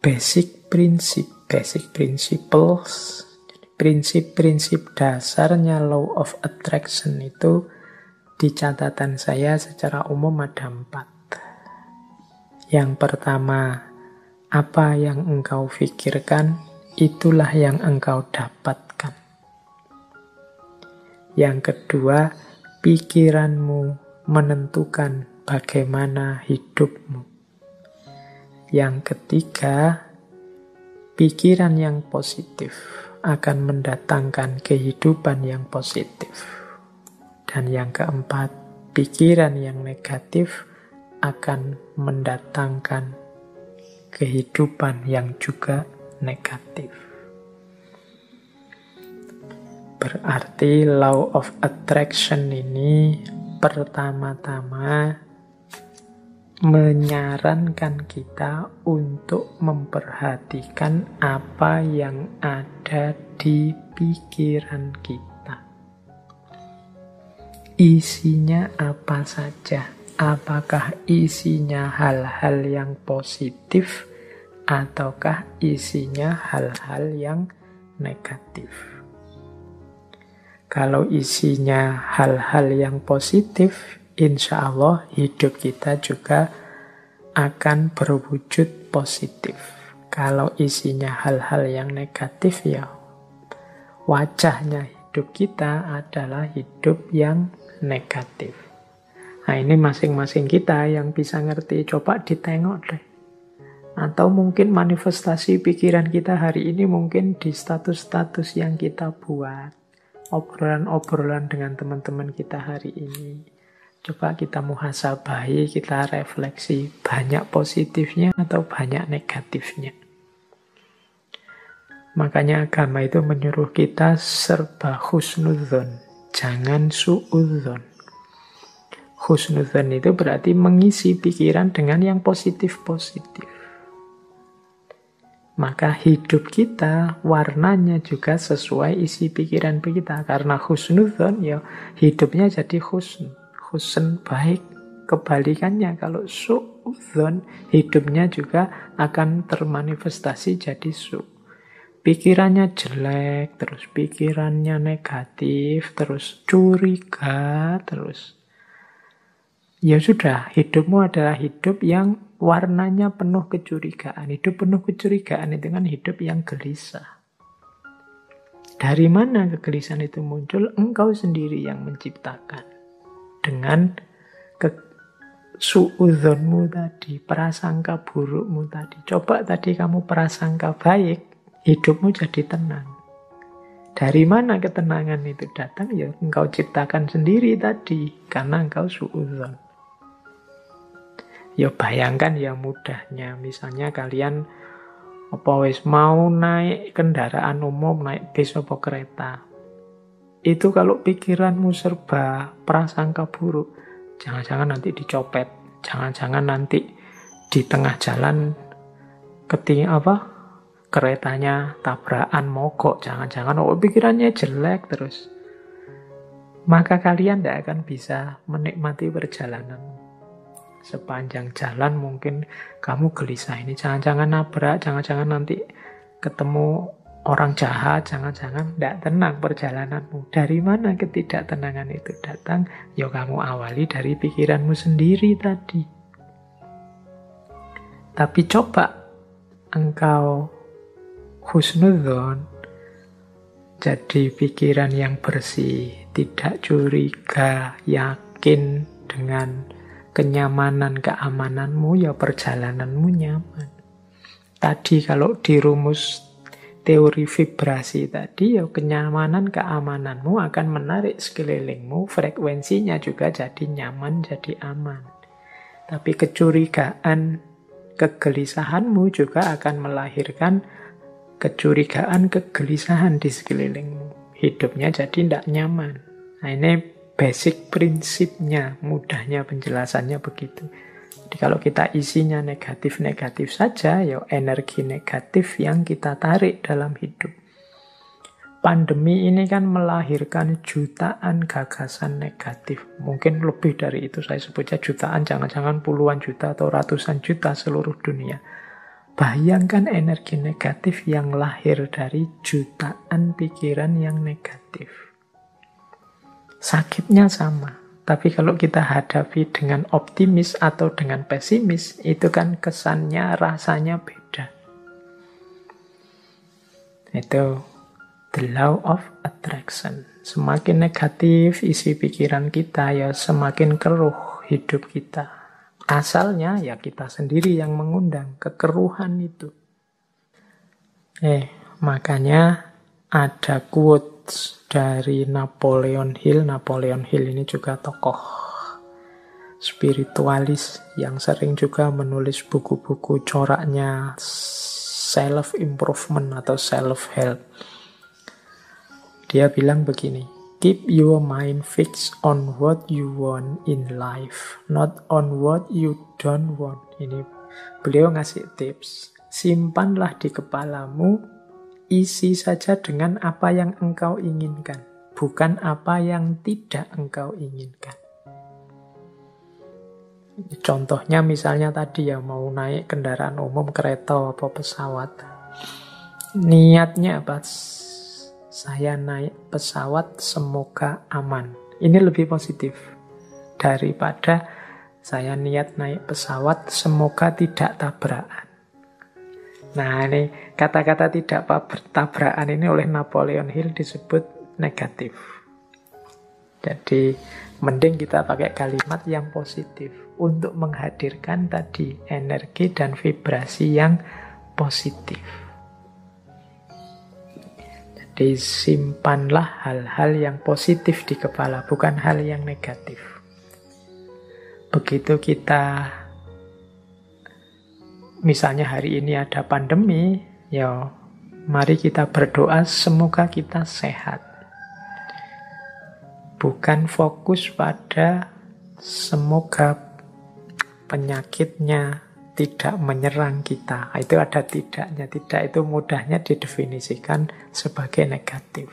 basic principles, prinsip-prinsip dasarnya law of attraction itu di catatan saya secara umum ada 4. Yang pertama, apa yang engkau pikirkan, itulah yang engkau dapatkan. Yang kedua, pikiranmu menentukan bagaimana hidupmu. Yang ketiga, pikiran yang positif akan mendatangkan kehidupan yang positif. Dan yang keempat, pikiran yang negatif akan mendatangkan kehidupan yang juga negatif. Berarti law of attraction ini pertama-tama menyarankan kita untuk memperhatikan apa yang ada di pikiran kita. Isinya apa saja? Apakah isinya hal-hal yang positif ataukah isinya hal-hal yang negatif? Kalau isinya hal-hal yang positif, insya Allah hidup kita juga akan berwujud positif. Kalau isinya hal-hal yang negatif, ya wajahnya hidup kita adalah hidup yang negatif. Nah, ini masing-masing kita yang bisa ngerti. Coba ditengok deh. Atau mungkin manifestasi pikiran kita hari ini mungkin di status-status yang kita buat. Obrolan-obrolan dengan teman-teman kita hari ini. Coba kita muhasabahi, kita refleksi. Banyak positifnya atau banyak negatifnya. Makanya agama itu menyuruh kita serba husnudzon. Jangan suudzon. Husnudzon itu berarti mengisi pikiran dengan yang positif-positif. Maka hidup kita warnanya juga sesuai isi pikiran kita. Karena husnudzon, ya hidupnya jadi husn. Husn baik. Kebalikannya kalau suudzon, hidupnya juga akan termanifestasi jadi su. Pikirannya jelek, terus pikirannya negatif, terus curiga, terus ya sudah, hidupmu adalah hidup yang warnanya penuh kecurigaan. Hidup penuh kecurigaan itu kan hidup yang gelisah. Dari mana kegelisahan itu muncul? Engkau sendiri yang menciptakan. Dengan suudzonmu tadi, prasangka burukmu tadi. Coba tadi kamu prasangka baik, hidupmu jadi tenang. Dari mana ketenangan itu datang? Ya engkau ciptakan sendiri tadi, karena engkau suudzon. Ya bayangkan ya mudahnya, misalnya kalian mau naik kendaraan umum, naik bis atau kereta. Itu kalau pikiranmu serba prasangka buruk, jangan-jangan nanti dicopet, jangan-jangan nanti di tengah jalan keretanya tabrakan mogok, jangan-jangan pikirannya jelek terus. Maka kalian tidak akan bisa menikmati perjalanan. Sepanjang jalan mungkin kamu gelisah, ini jangan-jangan nabrak, jangan-jangan nanti ketemu orang jahat, jangan-jangan tidak tenang perjalananmu. Dari mana ketidaktenangan itu datang? Ya kamu awali dari pikiranmu sendiri tadi. Tapi coba engkau husnudzon, jadi pikiran yang bersih, tidak curiga, yakin dengan kenyamanan, keamananmu, ya perjalananmu nyaman. Tadi kalau di rumus teori vibrasi tadi, ya kenyamanan, keamananmu akan menarik sekelilingmu, frekuensinya juga jadi nyaman, jadi aman. Tapi kecurigaan, kegelisahanmu juga akan melahirkan kecurigaan, kegelisahan di sekelilingmu. Hidupnya jadi tidak nyaman. Nah ini basic prinsipnya, mudahnya penjelasannya begitu. Jadi kalau kita isinya negatif-negatif saja, ya energi negatif yang kita tarik dalam hidup. Pandemi ini kan melahirkan jutaan gagasan negatif. Mungkin lebih dari itu, saya sebutnya jutaan, jangan-jangan puluhan juta atau ratusan juta seluruh dunia. Bayangkan energi negatif yang lahir dari jutaan pikiran yang negatif. Sakitnya sama. Tapi kalau kita hadapi dengan optimis atau dengan pesimis, itu kan kesannya, rasanya beda. Itu the law of attraction. Semakin negatif isi pikiran kita, ya semakin keruh hidup kita. Asalnya ya kita sendiri yang mengundang kekeruhan itu. Makanya ada quotes dari Napoleon Hill. Napoleon Hill ini juga tokoh spiritualis yang sering juga menulis buku-buku coraknya self-improvement atau self-help. Dia bilang begini, keep your mind fixed on what you want in life, not on what you don't want. Ini beliau ngasih tips. Simpanlah di kepalamu, isi saja dengan apa yang engkau inginkan, bukan apa yang tidak engkau inginkan. Contohnya misalnya tadi ya, mau naik kendaraan umum, kereta atau pesawat. Niatnya apa? Saya naik pesawat semoga aman. Ini lebih positif daripada saya niat naik pesawat semoga tidak tabrakan. Nah, ini kata-kata tidak tabrakan ini oleh Napoleon Hill disebut negatif. Jadi mending kita pakai kalimat yang positif untuk menghadirkan tadi energi dan vibrasi yang positif. Jadi simpanlah hal-hal yang positif di kepala, bukan hal yang negatif. Begitu kita, misalnya hari ini ada pandemi, ya mari kita berdoa semoga kita sehat. Bukan fokus pada semoga penyakitnya tidak menyerang kita. Itu ada tidaknya. Tidak itu mudahnya didefinisikan sebagai negatif.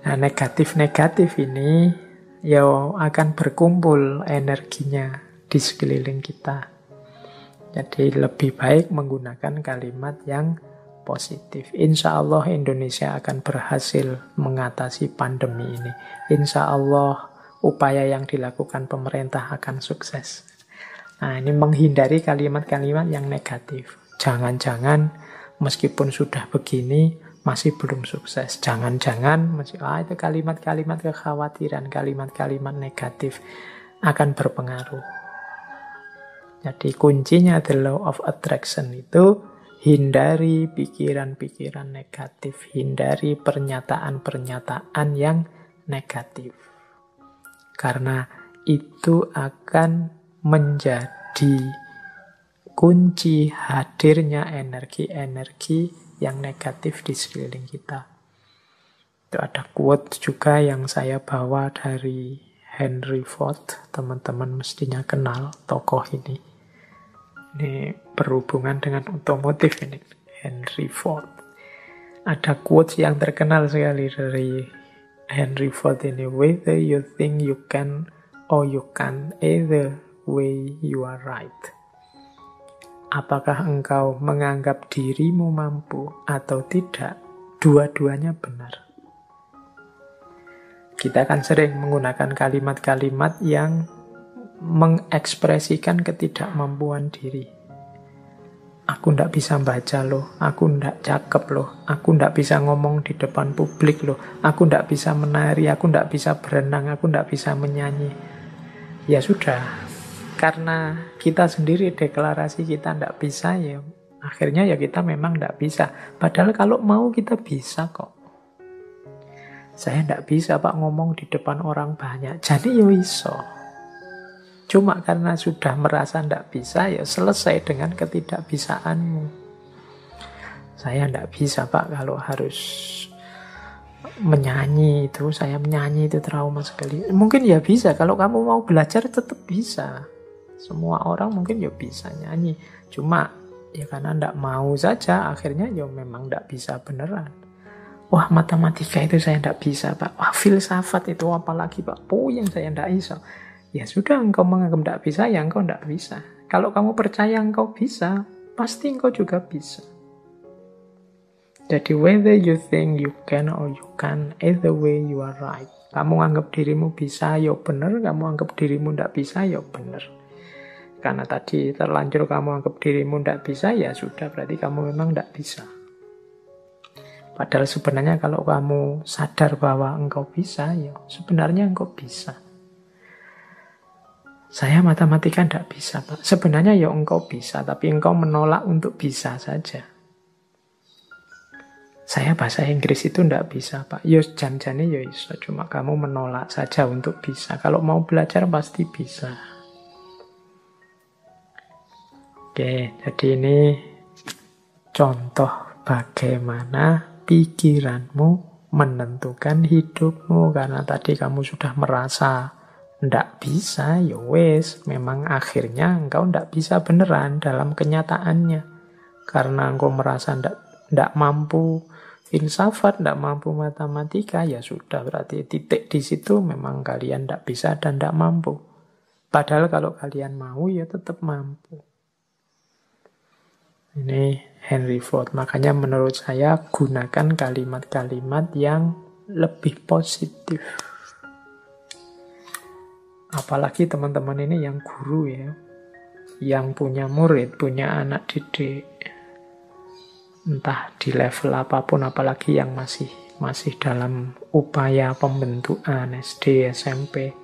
Nah, negatif-negatif ini ya akan berkumpul energinya di sekeliling kita. Jadi lebih baik menggunakan kalimat yang positif. Insya Allah Indonesia akan berhasil mengatasi pandemi ini. Insya Allah upaya yang dilakukan pemerintah akan sukses. Nah, ini menghindari kalimat-kalimat yang negatif. Jangan-jangan meskipun sudah begini masih belum sukses. Jangan-jangan itu kalimat-kalimat kekhawatiran, kalimat-kalimat negatif akan berpengaruh. Jadi kuncinya the law of attraction itu hindari pikiran-pikiran negatif, hindari pernyataan-pernyataan yang negatif. Karena itu akan menjadi kunci hadirnya energi-energi yang negatif di sekeliling kita. Itu ada quote juga yang saya bawa dari Henry Ford. Teman-teman mestinya kenal tokoh ini. Ini berhubungan dengan otomotif ini. Henry Ford. Ada quote yang terkenal sekali dari Henry Ford ini. Whether you think you can or you can't, either way you are right. Apakah engkau menganggap dirimu mampu atau tidak, dua-duanya benar. Kita akan sering menggunakan kalimat-kalimat yang mengekspresikan ketidakmampuan diri. Aku ndak bisa baca loh, aku ndak cakep loh, aku ndak bisa ngomong di depan publik loh, aku ndak bisa menari, aku ndak bisa berenang, aku ndak bisa menyanyi. Ya sudah, karena kita sendiri deklarasi kita ndak bisa, ya akhirnya ya kita memang ndak bisa. Padahal kalau mau kita bisa kok. Saya ndak bisa Pak ngomong di depan orang banyak, jadi ya iso. Cuma karena sudah merasa ndak bisa, ya selesai dengan ketidakbisaanmu. Saya ndak bisa Pak kalau harus menyanyi itu, saya menyanyi itu trauma sekali. Mungkin ya bisa, kalau kamu mau belajar tetap bisa. Semua orang mungkin ya bisa nyanyi. Cuma ya karena ndak mau saja, akhirnya ya memang ndak bisa beneran. Wah, matematika itu saya ndak bisa Pak. Wah, filsafat itu apalagi Pak, puyeng saya ndak bisa. Ya sudah, engkau menganggap ndak bisa, ya engkau ndak bisa. Kalau kamu percaya engkau bisa, pasti engkau juga bisa. Jadi whether you think you can or you can, either way you are right. Kamu anggap dirimu bisa, ya benar. Kamu anggap dirimu tidak bisa, ya benar. Karena tadi terlanjur kamu anggap dirimu tidak bisa, ya sudah, berarti kamu memang tidak bisa. Padahal sebenarnya kalau kamu sadar bahwa engkau bisa, ya sebenarnya engkau bisa. Saya matematika tidak bisa, Pak. Sebenarnya ya engkau bisa, tapi engkau menolak untuk bisa saja. Saya bahasa Inggris itu tidak bisa, Pak. Ya jan-jane ya iso, cuma kamu menolak saja untuk bisa. Kalau mau belajar pasti bisa. Oke, jadi ini contoh bagaimana pikiranmu menentukan hidupmu. Karena tadi kamu sudah merasa ndak bisa, ya wes, memang akhirnya engkau ndak bisa beneran dalam kenyataannya. Karena engkau merasa ndak mampu filsafat, ndak mampu matematika, ya sudah, berarti titik di situ memang kalian ndak bisa dan ndak mampu. Padahal kalau kalian mau, ya tetap mampu. Ini Henry Ford. Makanya menurut saya gunakan kalimat-kalimat yang lebih positif. Apalagi teman-teman ini yang guru ya, yang punya murid, punya anak didik, entah di level apapun, apalagi yang masih dalam upaya pembentukan SD, SMP,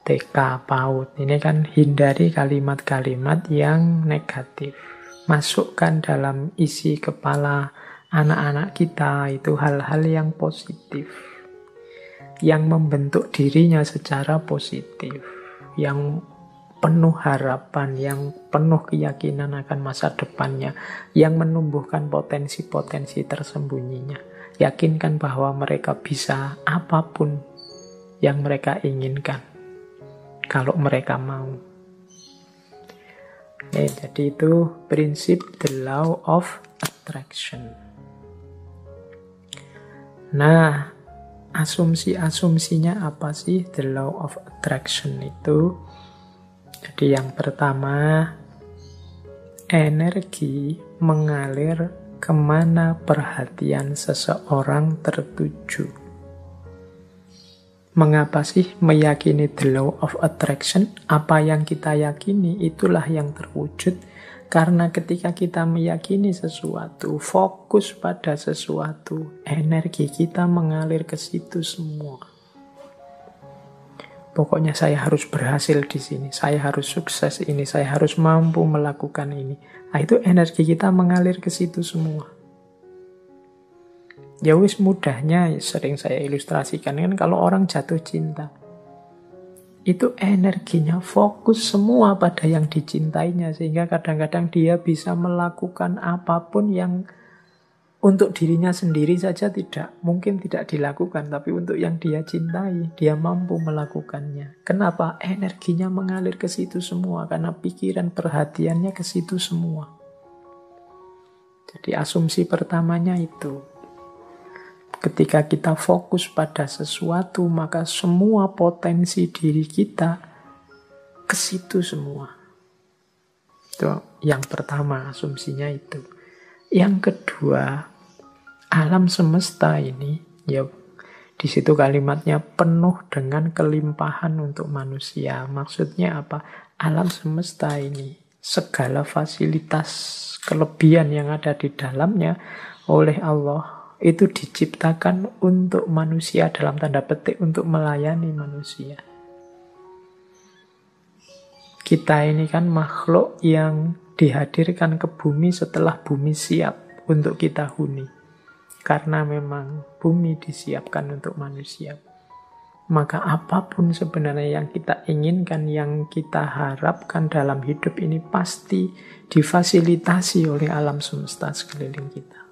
TK, PAUD. Ini kan hindari kalimat-kalimat yang negatif. Masukkan dalam isi kepala anak-anak kita itu hal-hal yang positif, yang membentuk dirinya secara positif, yang penuh harapan, yang penuh keyakinan akan masa depannya, yang menumbuhkan potensi-potensi tersembunyinya. Yakinkan bahwa mereka bisa apapun yang mereka inginkan, kalau mereka mau. Jadi itu prinsip the law of attraction. Nah, asumsi-asumsinya apa sih the law of attraction itu? Jadi yang pertama, energi mengalir kemana perhatian seseorang tertuju. Mengapa sih meyakini the law of attraction? Apa yang kita yakini itulah yang terwujud. Karena ketika kita meyakini sesuatu, fokus pada sesuatu, energi kita mengalir ke situ semua. Pokoknya saya harus berhasil di sini, saya harus sukses ini, saya harus mampu melakukan ini. Nah, itu energi kita mengalir ke situ semua. Ya wis, mudahnya sering saya ilustrasikan kan kalau orang jatuh cinta. Itu energinya fokus semua pada yang dicintainya, sehingga kadang-kadang dia bisa melakukan apapun yang untuk dirinya sendiri saja mungkin tidak dilakukan, tapi untuk yang dia cintai, dia mampu melakukannya. Kenapa? Energinya mengalir ke situ semua, karena pikiran perhatiannya ke situ semua. Jadi asumsi pertamanya itu. Ketika kita fokus pada sesuatu, maka semua potensi diri kita ke situ semua. Itu yang pertama, asumsinya itu. Yang kedua, alam semesta ini, ya di situ kalimatnya penuh dengan kelimpahan untuk manusia. Maksudnya apa? Alam semesta ini, segala fasilitas kelebihan yang ada di dalamnya oleh Allah itu diciptakan untuk manusia, dalam tanda petik untuk melayani manusia. Kita ini kan makhluk yang dihadirkan ke bumi setelah bumi siap untuk kita huni. Karena memang bumi disiapkan untuk manusia. Maka apapun sebenarnya yang kita inginkan, yang kita harapkan dalam hidup ini pasti difasilitasi oleh alam semesta sekeliling kita.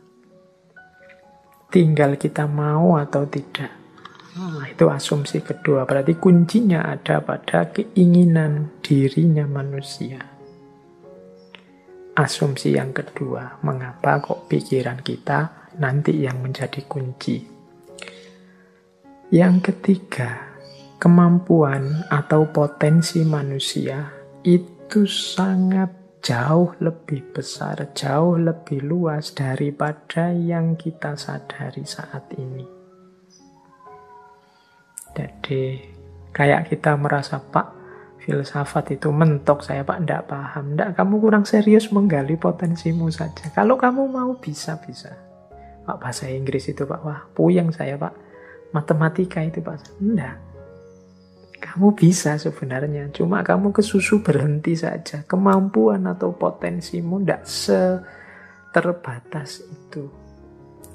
Tinggal kita mau atau tidak. Nah, itu asumsi kedua. Berarti kuncinya ada pada keinginan dirinya manusia. Asumsi yang kedua, mengapa kok pikiran kita nanti yang menjadi kunci. Yang ketiga, kemampuan atau potensi manusia itu sangat jauh lebih besar, jauh lebih luas daripada yang kita sadari saat ini. Jadi kayak kita merasa, Pak, filsafat itu mentok, saya Pak enggak paham. Enggak, kamu kurang serius menggali potensimu saja. Kalau kamu mau bisa-bisa. Pak, bahasa Inggris itu Pak, wah puyeng saya Pak. Matematika itu Pak, enggak. Kamu bisa sebenarnya, cuma kamu kesusu berhenti saja. Kemampuan atau potensimu enggak seterbatas itu.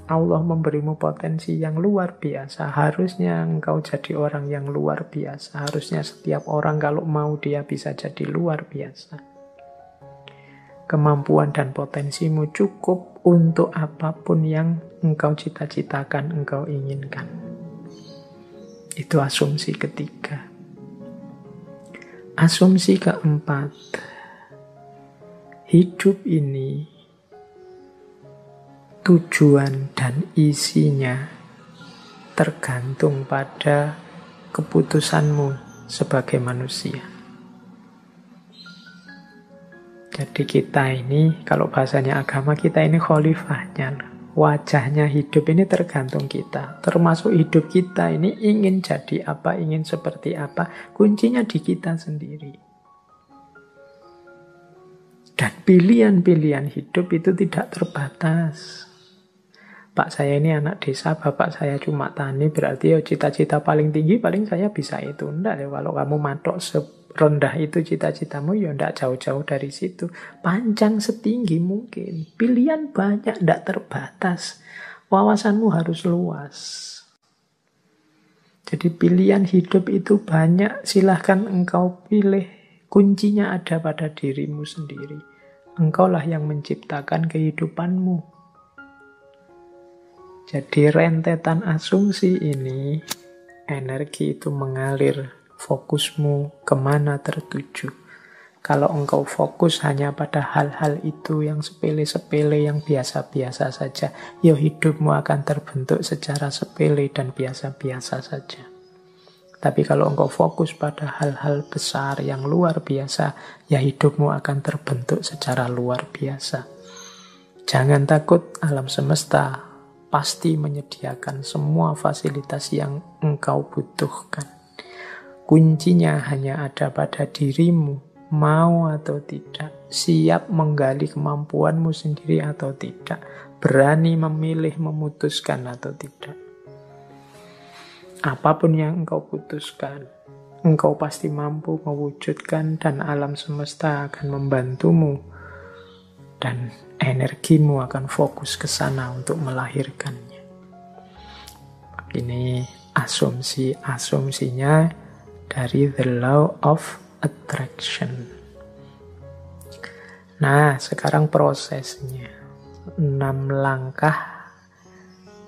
Allah memberimu potensi yang luar biasa. Harusnya engkau jadi orang yang luar biasa. Harusnya setiap orang kalau mau dia bisa jadi luar biasa. Kemampuan dan potensimu cukup untuk apapun yang engkau cita-citakan, engkau inginkan. Itu asumsi ketiga. Asumsi keempat. Hidup ini tujuan dan isinya tergantung pada keputusanmu sebagai manusia. Jadi kita ini, kalau bahasanya agama, kita ini khalifahnya. Wajahnya hidup ini tergantung kita. Termasuk hidup kita ini ingin jadi apa, ingin seperti apa. Kuncinya di kita sendiri. Dan pilihan-pilihan hidup itu tidak terbatas. Pak saya ini anak desa, bapak saya cuma tani, berarti ya cita-cita paling tinggi paling saya bisa itu. Enggak ya, kalau kamu matok serendah itu cita-citamu, ya enggak jauh-jauh dari situ. Panjang setinggi mungkin. Pilihan banyak, enggak terbatas. Wawasanmu harus luas. Jadi pilihan hidup itu banyak, silahkan engkau pilih. Kuncinya ada pada dirimu sendiri. Engkaulah yang menciptakan kehidupanmu. Jadi rentetan asumsi ini, energi itu mengalir, fokusmu kemana tertuju. Kalau engkau fokus hanya pada hal-hal itu yang sepele-sepele, yang biasa-biasa saja, ya hidupmu akan terbentuk secara sepele dan biasa-biasa saja. Tapi kalau engkau fokus pada hal-hal besar yang luar biasa, ya hidupmu akan terbentuk secara luar biasa. Jangan takut, alam semesta pasti menyediakan semua fasilitas yang engkau butuhkan. Kuncinya hanya ada pada dirimu, mau atau tidak, siap menggali kemampuanmu sendiri atau tidak, berani memilih, memutuskan atau tidak. Apapun yang engkau putuskan, engkau pasti mampu mewujudkan dan alam semesta akan membantumu dan energimu akan fokus ke sana untuk melahirkannya. Ini asumsinya dari The Law of Attraction. Nah, sekarang prosesnya. 6 langkah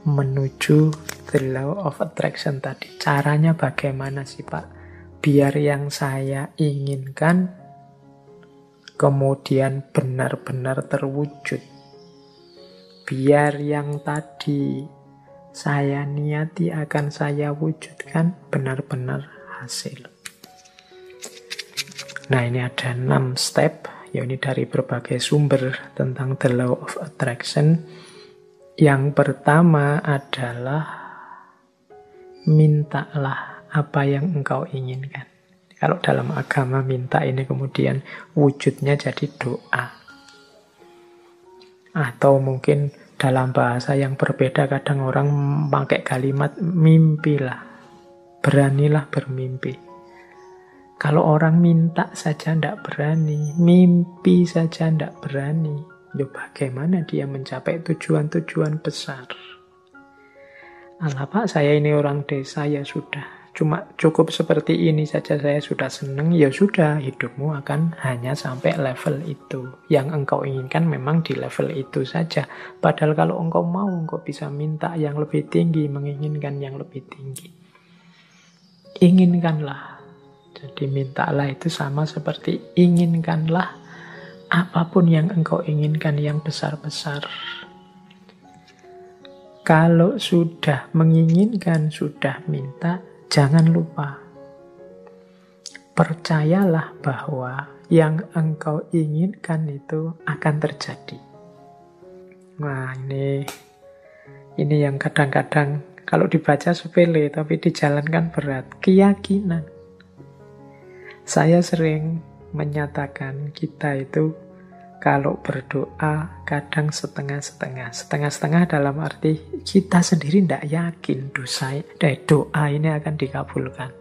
menuju The Law of Attraction tadi. Caranya bagaimana sih Pak? Biar yang saya inginkan kemudian benar-benar terwujud. Biar yang tadi saya niati akan saya wujudkan benar-benar hasil. Nah, ini ada 6 step, ya ini dari berbagai sumber tentang The Law of Attraction. Yang pertama adalah mintalah apa yang engkau inginkan. Kalau dalam agama minta ini kemudian wujudnya jadi doa. Atau mungkin dalam bahasa yang berbeda kadang orang pakai kalimat mimpilah. Beranilah bermimpi. Kalau orang minta saja tidak berani, mimpi saja tidak berani, ya bagaimana dia mencapai tujuan-tujuan besar? Alah Pak, saya ini orang desa, ya sudah. Cuma cukup seperti ini saja saya sudah senang, ya sudah, hidupmu akan hanya sampai level itu. Yang engkau inginkan memang di level itu saja. Padahal kalau engkau mau, engkau bisa minta yang lebih tinggi, menginginkan yang lebih tinggi. Inginkanlah. Jadi mintalah itu sama seperti inginkanlah apapun yang engkau inginkan yang besar-besar. Kalau sudah menginginkan, sudah minta, jangan lupa, percayalah bahwa yang engkau inginkan itu akan terjadi. Nah, ini yang kadang-kadang kalau dibaca sepele, tapi dijalankan berat. Keyakinan. Saya sering menyatakan kita itu kalau berdoa kadang setengah-setengah. Setengah-setengah dalam arti kita sendiri tidak yakin doa ini akan dikabulkan.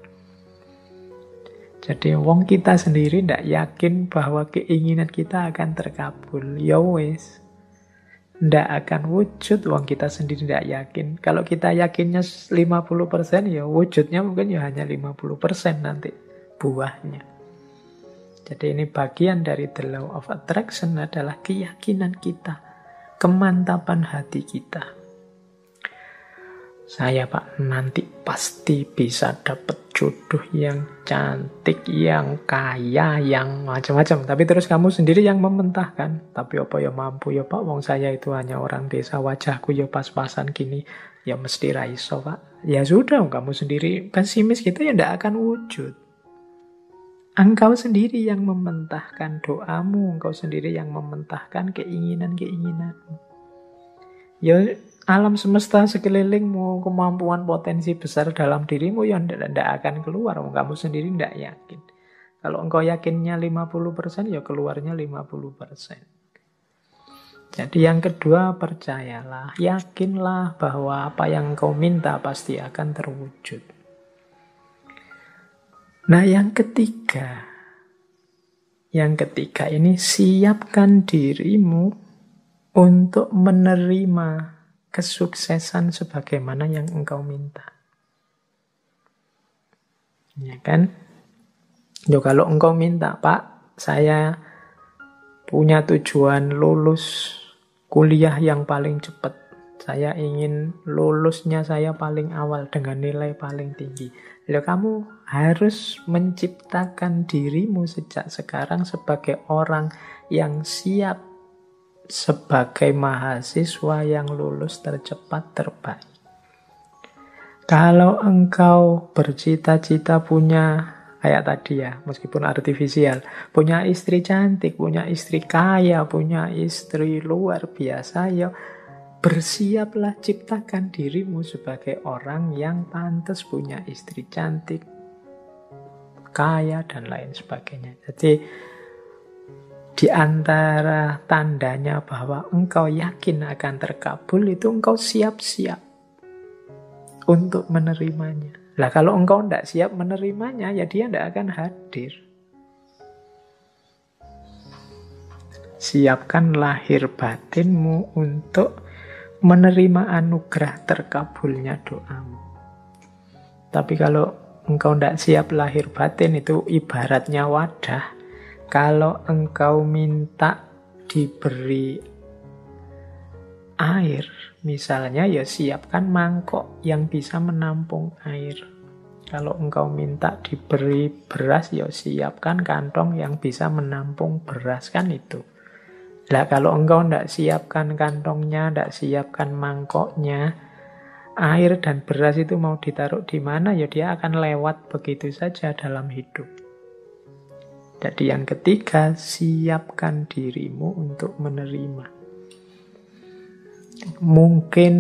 Jadi wong kita sendiri tidak yakin bahwa keinginan kita akan terkabul. Ya wes, tidak akan wujud wong kita sendiri tidak yakin. Kalau kita yakinnya 50%, ya wujudnya mungkin ya hanya 50% nanti buahnya. Jadi ini bagian dari the law of attraction adalah keyakinan kita, kemantapan hati kita. Saya Pak nanti pasti bisa dapat jodoh yang cantik, yang kaya, yang macam-macam. Tapi terus kamu sendiri yang mementahkan. Tapi apa ya mampu ya Pak, wong saya itu hanya orang desa, wajahku ya pas-pasan gini. Ya mesti raiso Pak. Ya sudah, kamu sendiri pesimis gitu ya tidak akan wujud. Engkau sendiri yang mementahkan doamu, engkau sendiri yang mementahkan keinginan-keinginanmu. Ya alam semesta sekelilingmu, kemampuan potensi besar dalam dirimu yang tidak akan keluar. Kamu sendiri tidak yakin. Kalau engkau yakinnya 50%, ya keluarnya 50%. Jadi yang kedua, percayalah, yakinlah bahwa apa yang engkau minta pasti akan terwujud. Nah yang ketiga ini siapkan dirimu untuk menerima kesuksesan sebagaimana yang engkau minta. Ya kan? Yo kalau engkau minta, Pak, saya punya tujuan lulus kuliah yang paling cepat. Saya ingin lulusnya saya paling awal dengan nilai paling tinggi. Lalu kamu harus menciptakan dirimu sejak sekarang sebagai orang yang siap sebagai mahasiswa yang lulus tercepat terbaik. Kalau engkau bercita-cita punya, kayak tadi ya, meskipun artifisial, punya istri cantik, punya istri kaya, punya istri luar biasa, ya bersiaplah ciptakan dirimu sebagai orang yang pantas punya istri cantik, kaya, dan lain sebagainya. Jadi di antara tandanya bahwa engkau yakin akan terkabul itu engkau siap-siap untuk menerimanya. Lah kalau engkau tidak siap menerimanya, ya dia tidak akan hadir. Siapkan lahir batinmu untuk menerima anugerah terkabulnya doamu. Tapi kalau engkau tidak siap lahir batin, itu ibaratnya wadah. Kalau engkau minta diberi air, misalnya, ya siapkan mangkok yang bisa menampung air. Kalau engkau minta diberi beras, ya siapkan kantong yang bisa menampung beras, kan itu. Lah kalau engkau tidak siapkan kantongnya, tidak siapkan mangkoknya, air dan beras itu mau ditaruh di mana, ya dia akan lewat begitu saja dalam hidup. Jadi yang ketiga, siapkan dirimu untuk menerima. Mungkin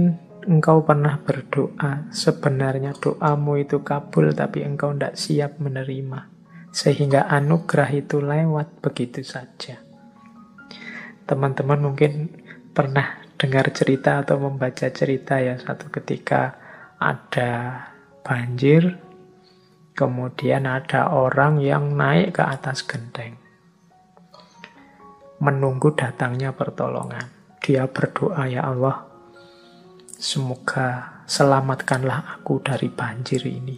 engkau pernah berdoa, sebenarnya doamu itu kabul, tapi engkau tidak siap menerima. Sehingga anugerah itu lewat begitu saja. Teman-teman mungkin pernah dengar cerita atau membaca cerita ya, satu ketika ada banjir, kemudian ada orang yang naik ke atas genteng, menunggu datangnya pertolongan. Dia berdoa, ya Allah, semoga selamatkanlah aku dari banjir ini.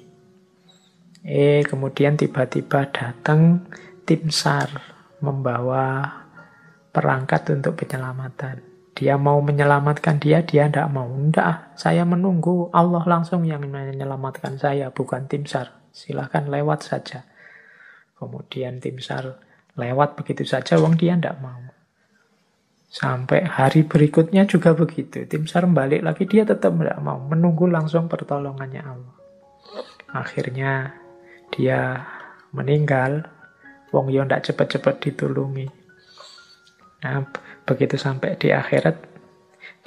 Kemudian tiba-tiba datang tim SAR membawa perangkat untuk penyelamatan. Dia mau menyelamatkan dia tidak mau. Enggak, saya menunggu Allah langsung yang menyelamatkan saya, bukan tim SAR. Silahkan lewat saja. Kemudian tim SAR lewat begitu saja, dia tidak mau. Sampai hari berikutnya juga begitu. Tim SAR balik lagi, dia tetap tidak mau. Menunggu langsung pertolongannya Allah. Akhirnya dia meninggal. Wong yo ndak cepet-cepet ditulungi. Nah, begitu sampai di akhirat,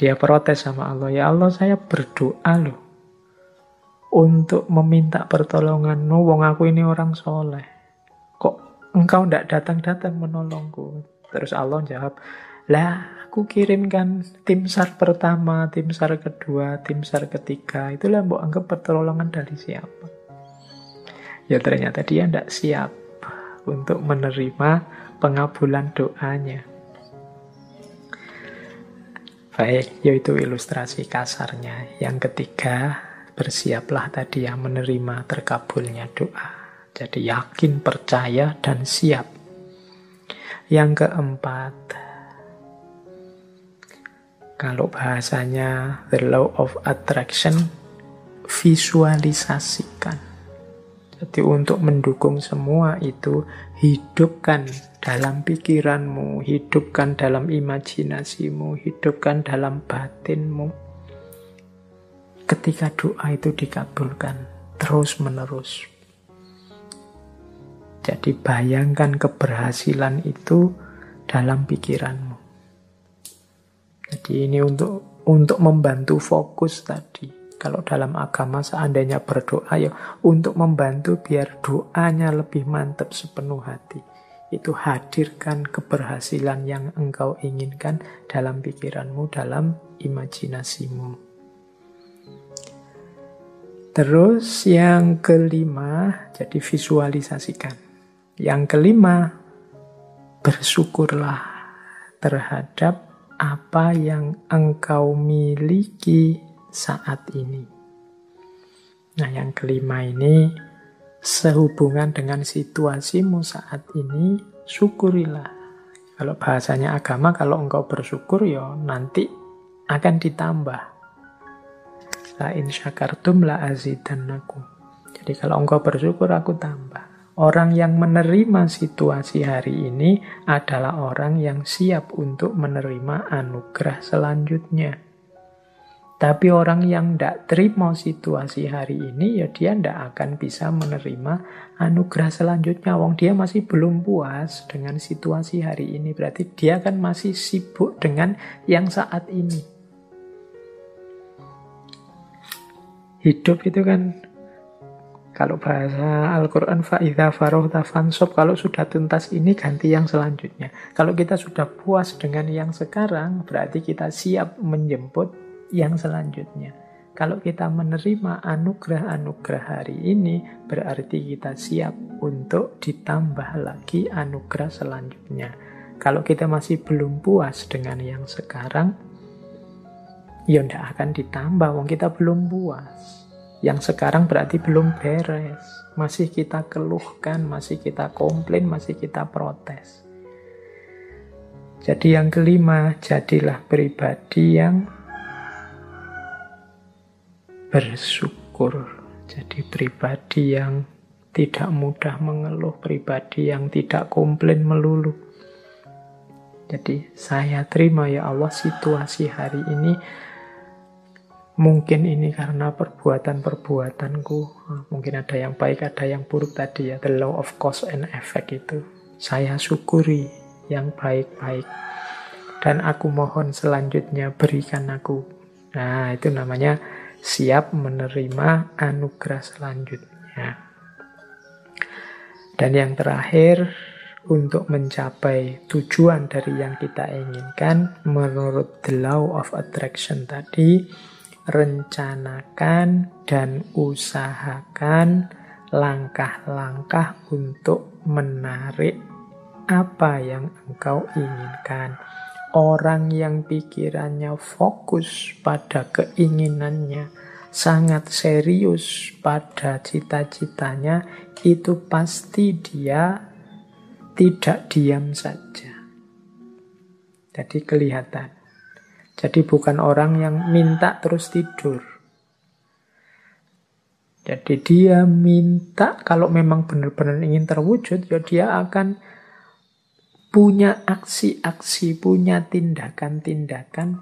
dia protes sama Allah. Ya Allah, saya berdoa loh untuk meminta pertolongan-Mu. Wong aku ini orang soleh. Kok engkau ndak datang-datang menolongku? Terus Allah jawab, lah aku kirimkan tim SAR pertama, tim SAR kedua, tim SAR ketiga. Itulah mbok anggap pertolongan dari siapa? Ya ternyata dia ndak siap untuk menerima pengabulan doanya. Baik, yaitu ilustrasi kasarnya. Yang ketiga, bersiaplah tadi ya menerima terkabulnya doa. Jadi yakin, percaya, dan siap. Yang keempat, kalau bahasanya the law of attraction, visualisasikan. Jadi untuk mendukung semua itu, hidupkan dalam pikiranmu, hidupkan dalam imajinasimu, hidupkan dalam batinmu. Ketika doa itu dikabulkan, terus menerus. Jadi bayangkan keberhasilan itu dalam pikiranmu. Jadi ini untuk membantu fokus tadi. Kalau dalam agama seandainya berdoa ya untuk membantu biar doanya lebih mantap sepenuh hati. Itu hadirkan keberhasilan yang engkau inginkan dalam pikiranmu, dalam imajinasimu. Terus yang kelima, jadi visualisasikan. Yang kelima, bersyukurlah terhadap apa yang engkau miliki saat ini. Nah, yang kelima ini sehubungan dengan situasimu saat ini, syukurilah. Kalau bahasanya agama, kalau engkau bersyukur ya nanti akan ditambah. La in syakartum la azidannakum. Jadi kalau engkau bersyukur, aku tambah. Orang yang menerima situasi hari ini adalah orang yang siap untuk menerima anugerah selanjutnya. Tapi orang yang tidak terima situasi hari ini, ya dia tidak akan bisa menerima anugerah selanjutnya. Wong dia masih belum puas dengan situasi hari ini. Berarti dia kan masih sibuk dengan yang saat ini. Hidup itu kan, kalau bahasa Al-Quran, fa'idha farohta fansob, kalau sudah tuntas ini ganti yang selanjutnya. Kalau kita sudah puas dengan yang sekarang, berarti kita siap menjemput yang selanjutnya. Kalau kita menerima anugerah-anugerah hari ini, berarti kita siap untuk ditambah lagi anugerah selanjutnya. Kalau kita masih belum puas dengan yang sekarang, ya tidak akan ditambah, wong kita belum puas. Yang sekarang berarti belum beres. Masih kita keluhkan, masih kita komplain, masih kita protes. Jadi yang kelima, jadilah pribadi yang bersyukur. Jadi pribadi yang tidak mudah mengeluh, pribadi yang tidak komplain melulu. Jadi saya terima ya Allah situasi hari ini. Mungkin ini karena perbuatan-perbuatanku. Mungkin ada yang baik, ada yang buruk tadi ya. The law of cause and effect itu. Saya syukuri yang baik-baik. Dan aku mohon selanjutnya berikan aku. Nah itu namanya siap menerima anugerah selanjutnya. Dan yang terakhir, untuk mencapai tujuan dari yang kita inginkan, menurut the law of attraction tadi, rencanakan dan usahakan langkah-langkah untuk menarik apa yang engkau inginkan. Orang yang pikirannya fokus pada keinginannya, sangat serius pada cita-citanya, itu pasti dia tidak diam saja. Jadi kelihatan. Jadi bukan orang yang minta terus tidur. Jadi dia minta, kalau memang benar-benar ingin terwujud, ya dia akan punya aksi-aksi, punya tindakan-tindakan,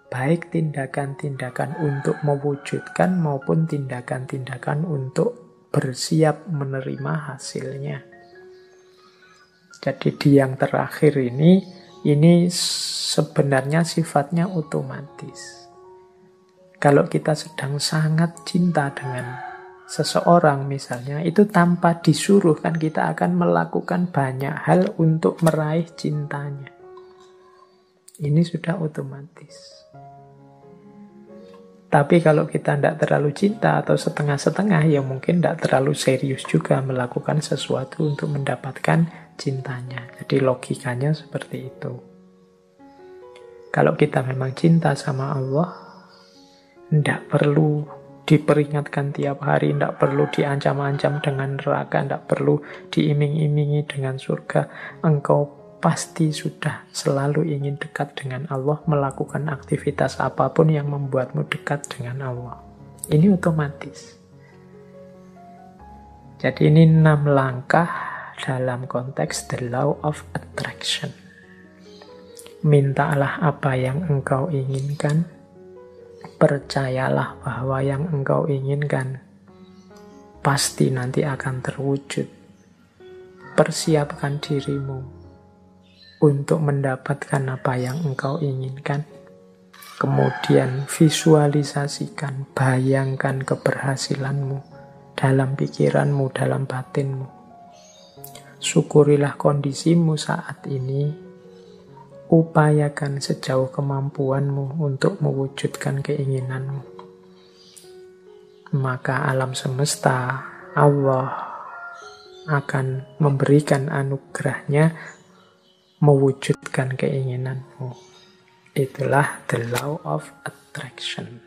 baik tindakan-tindakan untuk mewujudkan maupun tindakan-tindakan untuk bersiap menerima hasilnya. Jadi di yang terakhir ini sebenarnya sifatnya otomatis. Kalau kita sedang sangat cinta dengan seseorang misalnya, itu tanpa disuruh kan kita akan melakukan banyak hal untuk meraih cintanya. Ini sudah otomatis. Tapi kalau kita tidak terlalu cinta atau setengah-setengah, ya mungkin tidak terlalu serius juga melakukan sesuatu untuk mendapatkan cintanya. Jadi logikanya seperti itu. Kalau kita memang cinta sama Allah, tidak perlu diperingatkan tiap hari, tidak perlu diancam-ancam dengan neraka, tidak perlu diiming-imingi dengan surga. Engkau pasti sudah selalu ingin dekat dengan Allah, melakukan aktivitas apapun yang membuatmu dekat dengan Allah. Ini otomatis. Jadi ini 6 langkah dalam konteks the law of attraction. Mintalah apa yang engkau inginkan, percayalah bahwa yang engkau inginkan pasti nanti akan terwujud. Persiapkan dirimu untuk mendapatkan apa yang engkau inginkan. Kemudian visualisasikan, bayangkan keberhasilanmu dalam pikiranmu, dalam batinmu. Syukurilah kondisimu saat ini. Upayakan sejauh kemampuanmu untuk mewujudkan keinginanmu. Maka alam semesta, Allah akan memberikan anugerahnya mewujudkan keinginanmu. Itulah the law of attraction.